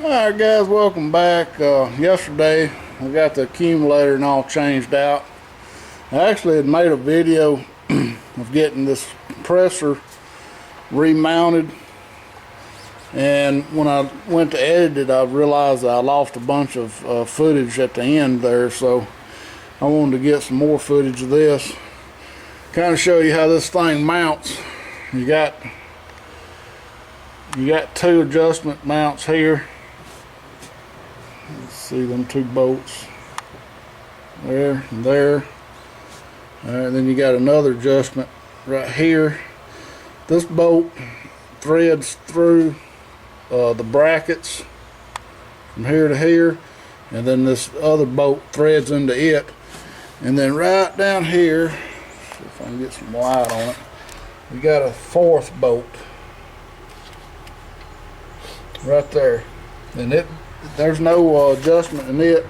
Alright guys, welcome back. Yesterday I got the accumulator and all changed out. I actually had made a video of getting this compressor remounted, and when I went to edit it I realized I lost a bunch of footage at the end there, so I wanted to get some more footage of this. Kind of show you how this thing mounts. You got two adjustment mounts here. Let's see them two bolts there and there. Alright, then you got another adjustment right here. This bolt threads through the brackets from here to here, and then this other bolt threads into it, and then right down here, see if I can get some light on it, we got a fourth bolt right there, and there's no adjustment in it.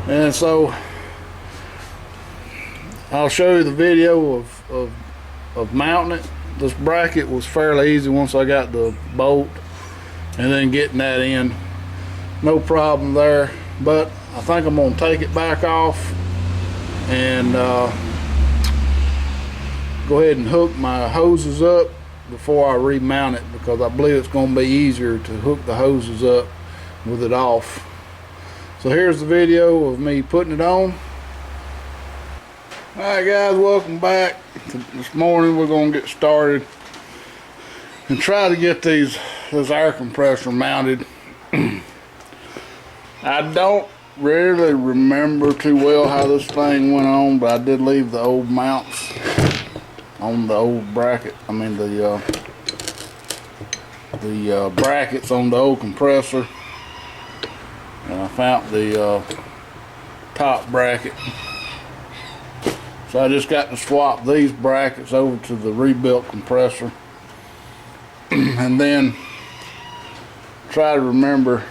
And so I'll show you the video of mounting it. This bracket was fairly easy once I got the bolt and then getting that in, no problem there. But I think I'm going to take it back off and go ahead and hook my hoses up before I remount it, because I believe it's going to be easier to hook the hoses up with it off. So here's the video of me putting it on. Alright guys, welcome back. This morning we're going to get started and try to get this air compressor mounted. I don't really remember too well how this thing went on, but I did leave the old mounts on the old bracket. I mean the brackets on the old compressor, and I found the top bracket. So I just got to swap these brackets over to the rebuilt compressor and then try to remember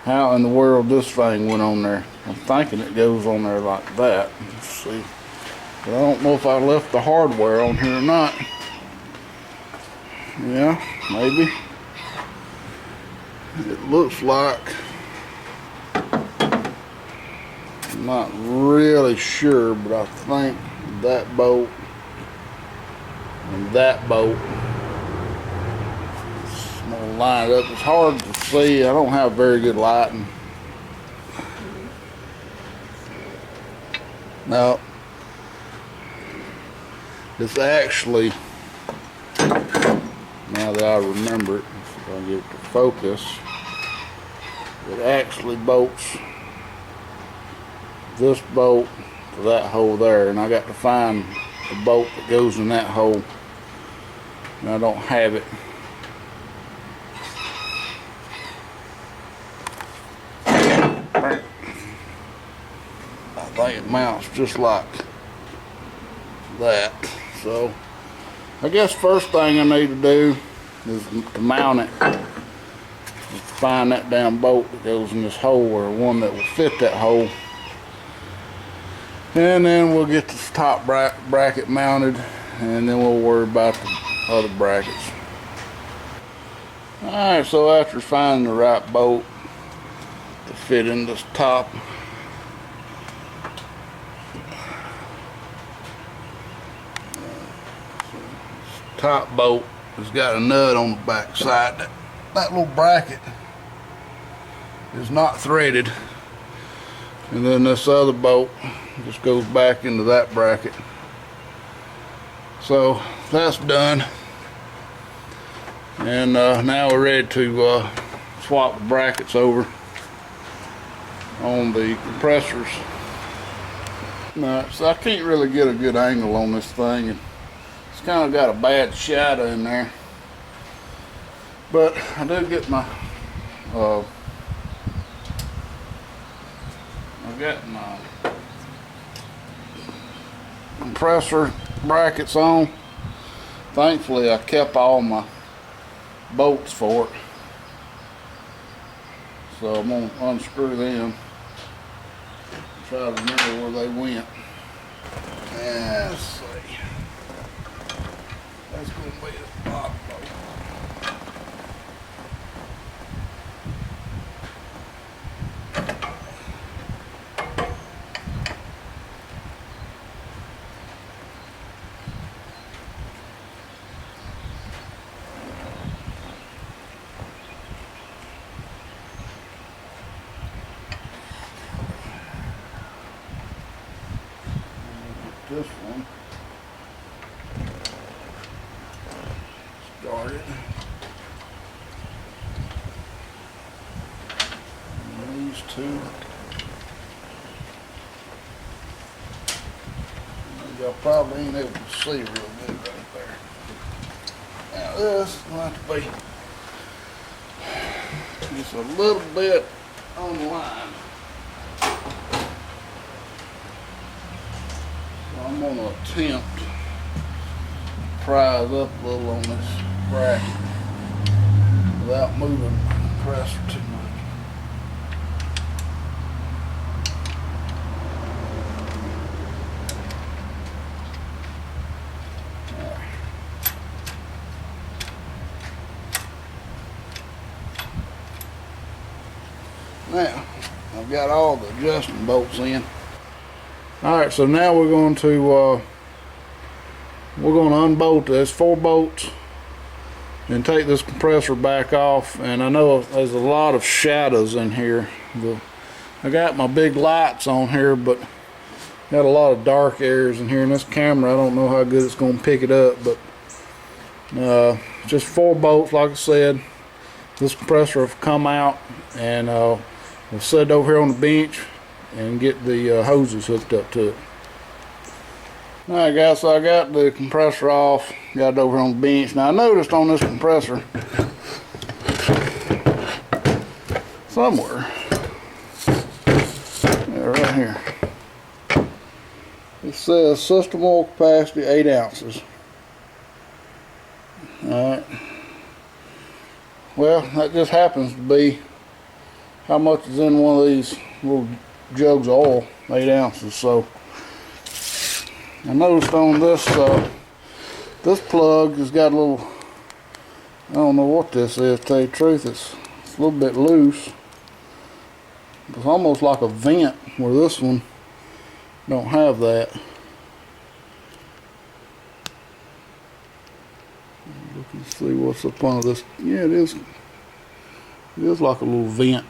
how in the world this thing went on there. I'm thinking it goes on there like that. Let's see. But I don't know if I left the hardware on here or not. Yeah, maybe. It looks like, I'm not really sure, but I think that bolt and that bolt, I'm gonna line it up. It's hard to see. I don't have very good lighting. Now, it's actually, now that I remember it, if I can get it to focus, it actually bolts this bolt to that hole there, and I got to find the bolt that goes in that hole, and I don't have it. I think it mounts just like that. So I guess first thing I need to do is to mount it, find that damn bolt that goes in this hole, or one that will fit that hole, and then we'll get this top bracket mounted, and then we'll worry about the other brackets. Alright, so after finding the right bolt to fit in this top, bolt has got a nut on the back side. That little bracket is not threaded, and then this other bolt just goes back into that bracket. So that's done, and now we're ready to swap the brackets over on the compressors. Now, so I can't really get a good angle on this thing, and it's kind of got a bad shadow in there, but I did get my I got my compressor brackets on. Thankfully I kept all my bolts for it, so I'm going to unscrew them, try to remember where they went. Let's see. That's going to be the top bolt. this one started. And these two. Y'all probably ain't able to see real good right there. Now this will have to be just a little bit on the line. So I'm going to attempt to prise up a little on this bracket without moving the compressor too much. Now, I've got all the adjusting bolts in. Alright, so now we're going to unbolt this 4 bolts and take this compressor back off. And I know there's a lot of shadows in here. I got my big lights on here, but got a lot of dark areas in here. And this camera, I don't know how good it's going to pick it up, but just 4 bolts, like I said. This compressor will come out, and we'll sit over here on the bench and get the hoses hooked up to it. Alright guys, so I got the compressor off, got it over here on the bench. Now I noticed on this compressor, somewhere, yeah, right here, it says system oil capacity 8 ounces. Alright. Well, that just happens to be how much is in one of these little jugs of oil, 8 ounces. So I noticed on this this plug has got a little, I don't know what this is, to tell you the truth. It's a little bit loose. It's almost like a vent, where this one don't have that. Look and see what's up under this. Yeah, it is like a little vent.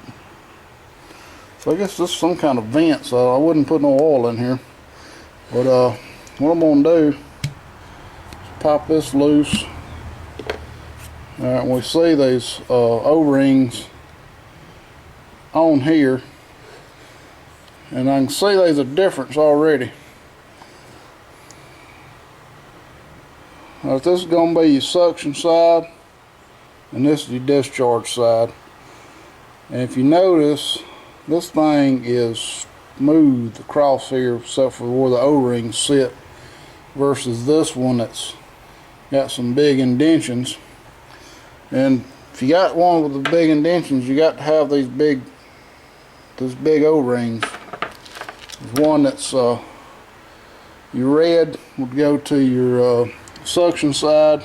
So I guess this is some kind of vent, so I wouldn't put no oil in here. But what I'm gonna do is pop this loose. Alright, we see these O-rings on here, and I can see there's a difference already. Now, this is going to be your suction side, and this is your discharge side. And if you notice, this thing is smooth across here except for where the O-rings sit, versus this one that's got some big indentions. And if you got one with the big indentions, you got to have these big O-rings. There's one that's your red would go to your suction side,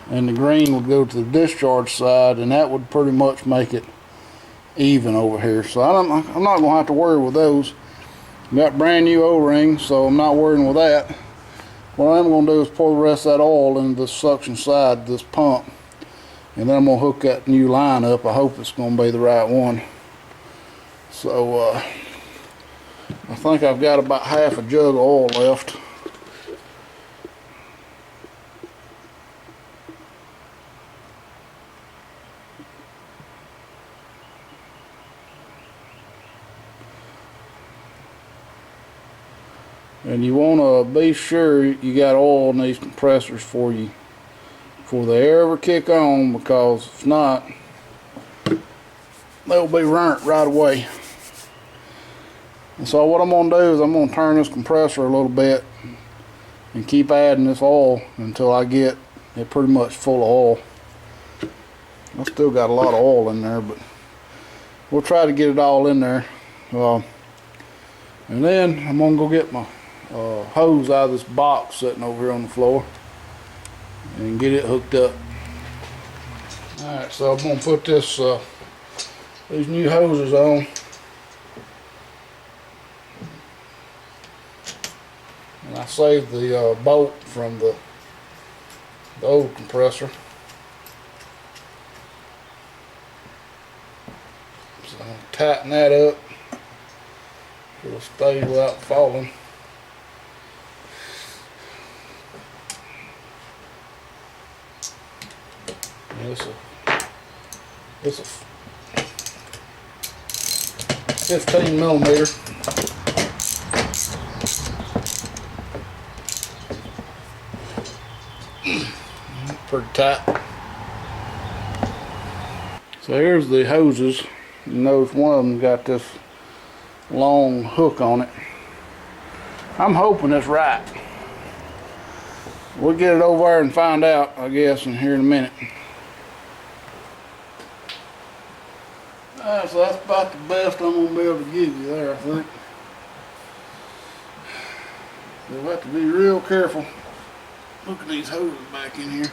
and the green would go to the discharge side, and that would pretty much make it even over here. So I'm not going to have to worry with those. Got brand new O-rings, so I'm not worrying with that. What I'm going to do is pour the rest of that oil into the suction side of this pump, and then I'm going to hook that new line up. I hope it's going to be the right one. So I think I've got about half a jug of oil left. And you want to be sure you got oil in these compressors before they ever kick on, because if not, they'll be burnt right away. And so what I'm going to do is I'm going to turn this compressor a little bit and keep adding this oil until I get it pretty much full of oil. I still got a lot of oil in there, but we'll try to get it all in there. And then I'm going to go get my hose out of this box sitting over here on the floor and get it hooked up. Alright, so I'm going to put these new hoses on. And I saved the bolt from the old compressor. So I'm going to tighten that up. It'll stay without falling. This is 15 millimeter. Pretty tight. So here's the hoses. You notice one of them got this long hook on it. I'm hoping it's right. We'll get it over there and find out, I guess, in here in a minute. Alright, so that's about the best I'm going to be able to give you there, I think. You'll have to be real careful. Look at these hoses back in here.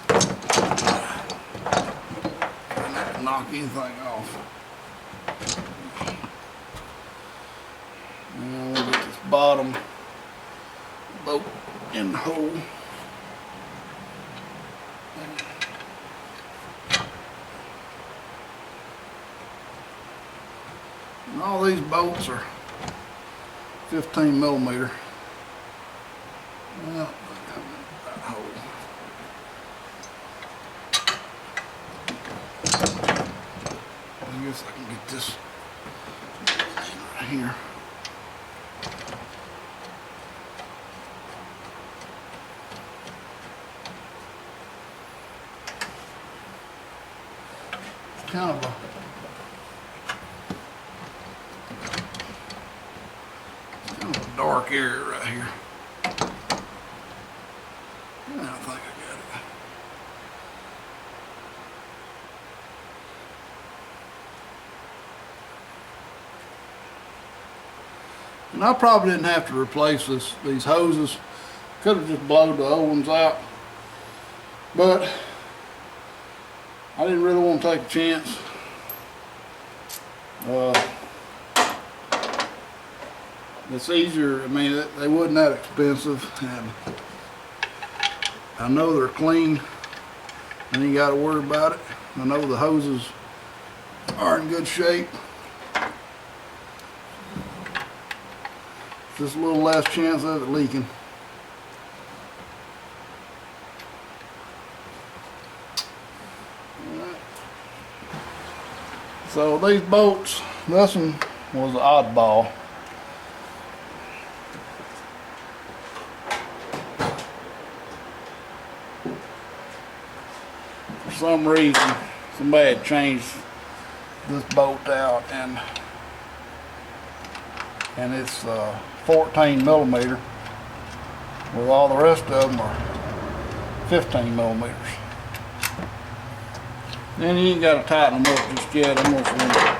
Try not to knock anything off. Now we'll get this bottom bolt in the hole. And all these bolts are 15 millimeter. Well, that hole. I guess I can get this right here. It's kind of a dark area right here. I think I got it. And I probably didn't have to replace these hoses. Could have just blown the old ones out. But I didn't really want to take a chance. It's easier, I mean, they wasn't that expensive, and I know they're clean, and you gotta worry about it. I know the hoses are in good shape. Just a little less chance of it leaking. So these bolts, this one was an oddball. For some reason, somebody had changed this bolt out, and it's 14 millimeter, where all the rest of them are 15 millimeters. Then you ain't got to tighten them up just yet. I'm just going to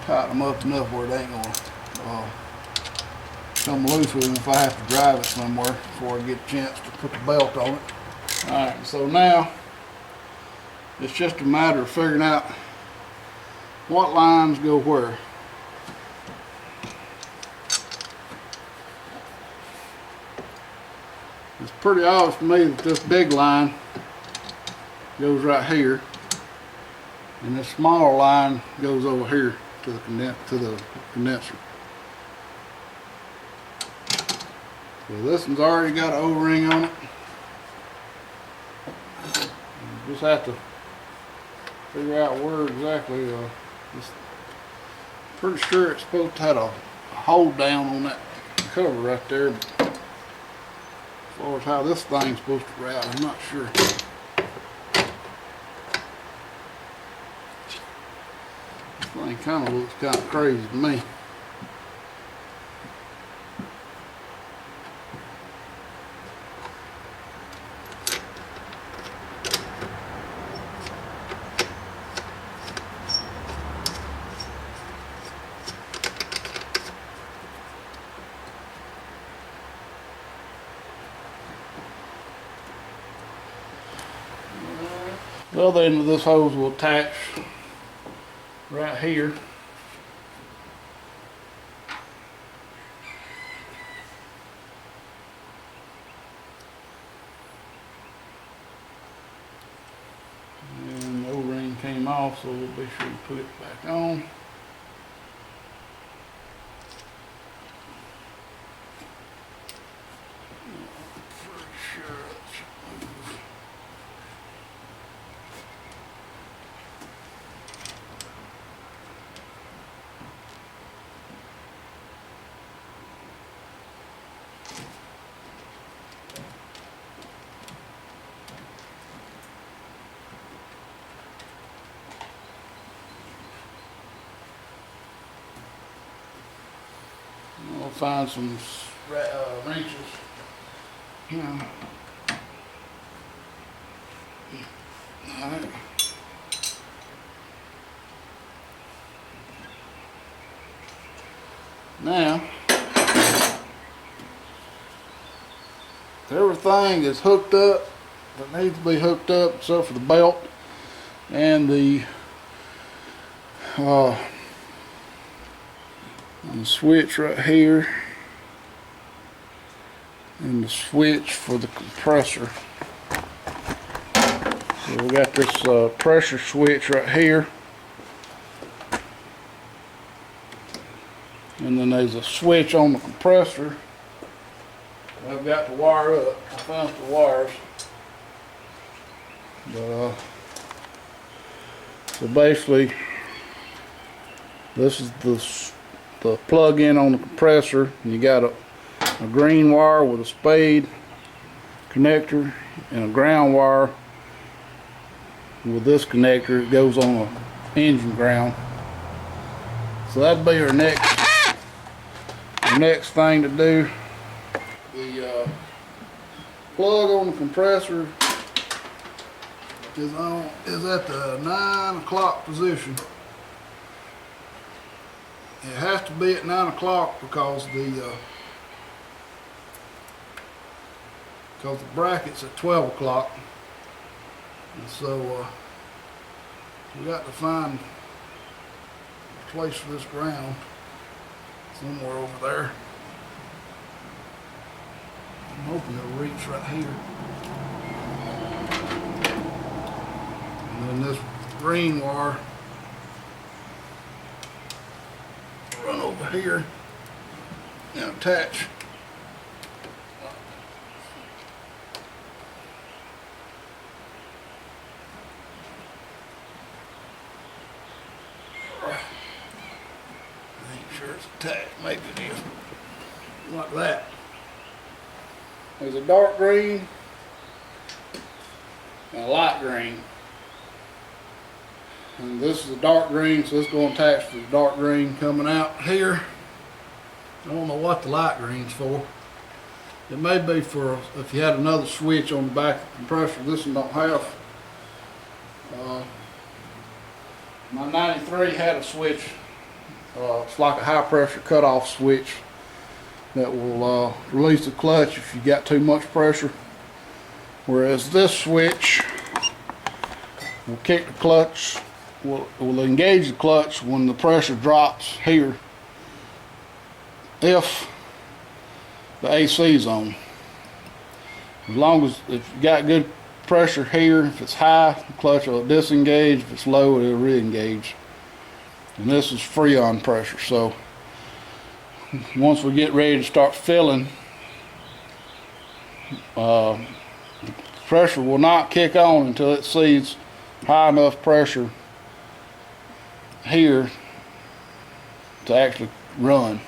tighten them up enough where it ain't going to come loose with them if I have to drive it somewhere before I get a chance to put the belt on it. Alright, so now it's just a matter of figuring out what lines go where. It's pretty obvious to me that this big line goes right here, and this smaller line goes over here to the condenser. So this one's already got an O-ring on it. You just have to figure out where exactly. Pretty sure it's supposed to have a hold down on that cover right there. But as far as how this thing's supposed to route, I'm not sure. This thing kind of looks kind of crazy to me. The other end of this hose will attach right here. And the O-ring came off, so we'll be sure to put it back on. We'll find some wrenches. Yeah. Alright. Now, everything is hooked up that needs to be hooked up except for the belt and the switch right here and the switch for the compressor. So we got this pressure switch right here, and then there's a switch on the compressor. I've got to wire up. I found the wires, but so basically this is the plug-in on the compressor. You got a green wire with a spade connector and a ground wire with this connector. It goes on a engine ground. So that'd be our next thing to do. The plug on the compressor is at the 9 o'clock position. It has to be at 9 o'clock because the bracket's at 12 o'clock. And so we got to find a place for this ground somewhere over there. I'm hoping it'll reach right here. And then this green wire run over here and attach. Sure it's attached, maybe it is. Like that. There's a dark green and a light green. And this is a dark green, so it's going to attach to the dark green coming out here. I don't know what the light green's for. It may be for if you had another switch on the back of the compressor. This one don't have. My 93 had a switch. It's like a high pressure cutoff switch that will release the clutch if you got too much pressure, whereas this switch will kick the clutch, will engage the clutch when the pressure drops here if the AC is on. As long as if you got good pressure here, if it's high, the clutch will disengage. If it's low, it'll re-engage. And this is Freon pressure, so once we get ready to start filling, the pressure will not kick on until it sees high enough pressure here to actually run.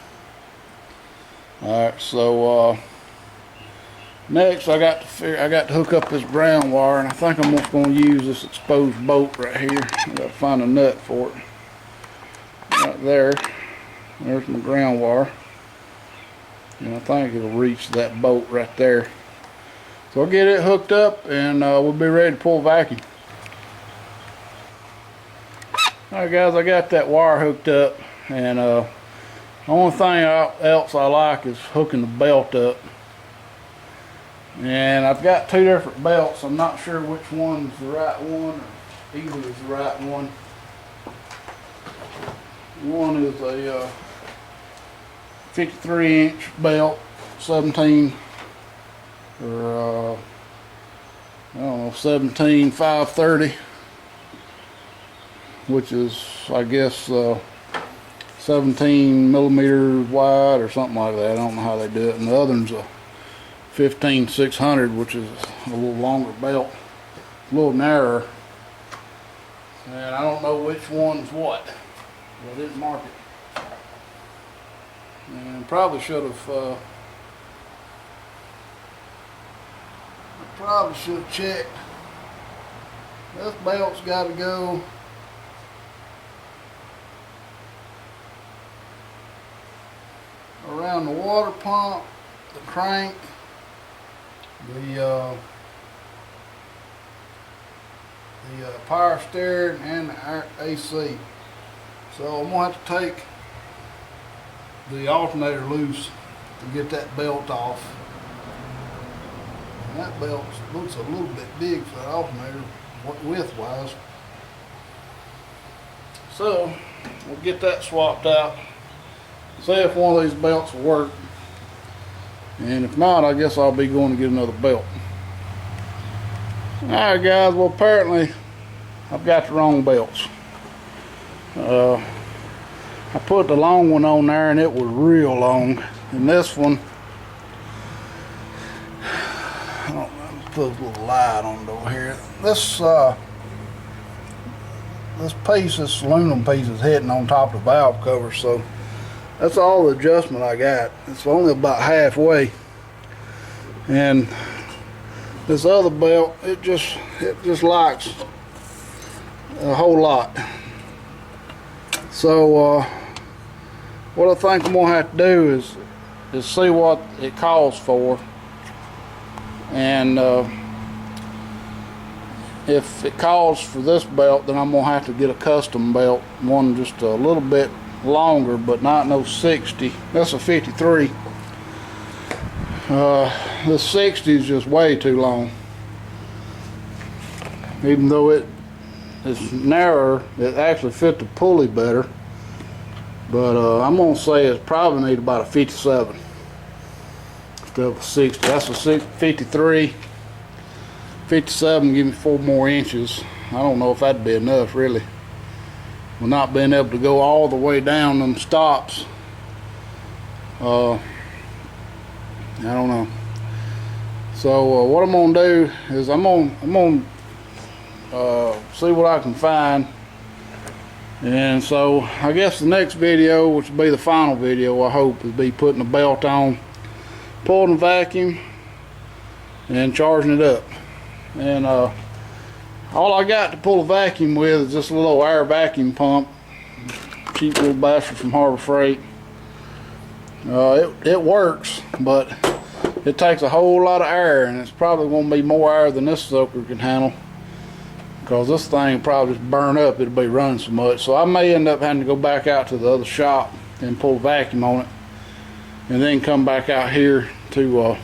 Alright, so next I got to hook up this ground wire, and I think I'm just going to use this exposed bolt right here. I got to find a nut for it. Right there's my ground wire, and I think it'll reach that bolt right there. So I'll get it hooked up and we'll be ready to pull vacuum. Alright guys, I got that wire hooked up, and the only thing else I like is hooking the belt up. And I've got two different belts. I'm not sure which one's the right one, or either is the right one. One is a 53-inch belt, 17, or I don't know, 17 530, which is, I guess, 17 millimeters wide or something like that. I don't know how they do it. And the other one's a 15 600, which is a little longer belt, a little narrower. And I don't know which one's what. I didn't mark it. And probably should have checked. This belt's got to go around the water pump, the crank, the power steering, and the AC. So I'm going to have to take the alternator loose to get that belt off. And that belt looks a little bit big for the alternator width-wise. So we'll get that swapped out, see if one of these belts will work, and if not, I guess I'll be going to get another belt. Alright guys, well apparently I've got the wrong belts. I put the long one on there and it was real long, and this one, I don't know, put a little light on it over here. This piece, this aluminum piece, is hitting on top of the valve cover, so that's all the adjustment I got. It's only about halfway, and this other belt, it just likes a whole lot. So what I think I'm gonna have to do is see what it calls for, and if it calls for this belt, then I'm gonna have to get a custom belt, one just a little bit longer, but not no 60. That's a 53. The 60 is just way too long. Even though it is narrower, it actually fit the pulley better. But I'm gonna say it probably need about a 57 instead of a 60. That's a 53. 57 give me 4 more inches. I don't know if that'd be enough really. With not being able to go all the way down them stops. I don't know. So what I'm gonna do is I'm gonna see what I can find, and so I guess the next video, which will be the final video, I hope, will be putting the belt on, pulling the vacuum, and charging it up. And all I got to pull a vacuum with is this little air vacuum pump, cheap little bastard from Harbor Freight. It works, but it takes a whole lot of air, and it's probably going to be more air than this sucker can handle, because this thing will probably just burn up. It'll be running so much. So I may end up having to go back out to the other shop and pull a vacuum on it, and then come back out here to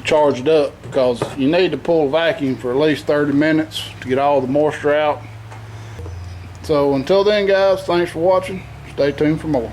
charge it up, because you need to pull a vacuum for at least 30 minutes to get all the moisture out. So until then guys, thanks for watching. Stay tuned for more.